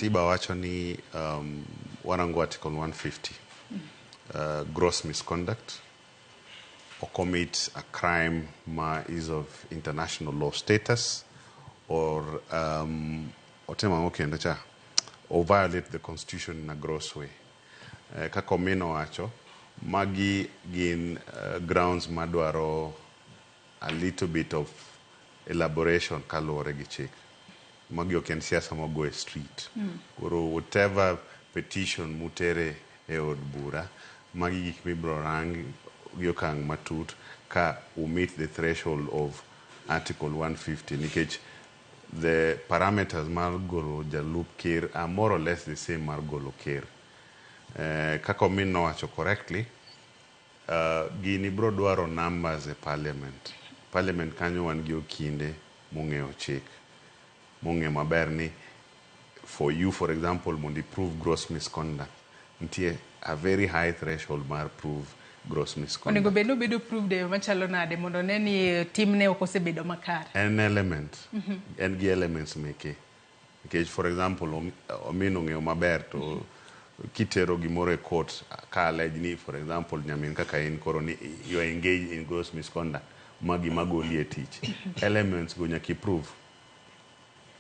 katiba wacho ni warango article 150 gross misconduct or commit a crime is of international law status or or violate the constitution in a gross way. Kako mino wacho magi gin grounds madwaro a little bit of elaboration kaluwore gi chik. Magi ok en siasa mogo e street. Koro whatever petition mutere e od bura, magi gik mibro rang gi okang' matut ka meet the threshold of article 150 nikech the parameters mar golo jalup ker are more or less the same mar golo ker. Kako min nowacho correctly, gini bro dwaro numbers e parliament. Parliament kanyo wan gi okinde mong'eyo chik. Mong'e maber ni for you, for example, mondo prove gross misconduct, nitie a very high threshold mar prove gross misconduct. Onego bedo proved machalo nade mondo ne ni timne ok osebedo makare. An element, en gi elements meke. Because for example, omino ng'eyo maber to kitero gimoro e court ka allege ni, for example, nyamin kaka in koro ni you are engaged in gross misconduct, magi magoli e tich. Elements go nyaki prove.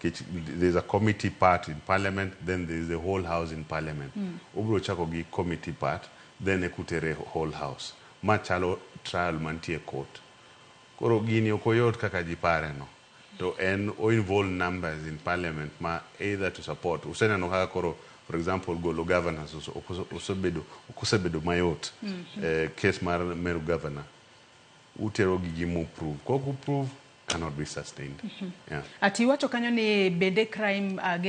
There's a committee part in parliament, then there's the whole house in parliament. Ubro chako gi committee part, then ekutere whole house. Machalo trial mantie court. Koro gini okoyot kaka jipare no. To en o involve numbers in parliament ma either to support. Usena no kaka koro, for example, golo governors okusebedo mayot. Case mar meru governor. Utero gigi mu prove. Koku prove cannot be sustained. Yeah. Ati wacho kanyo ni bende crime against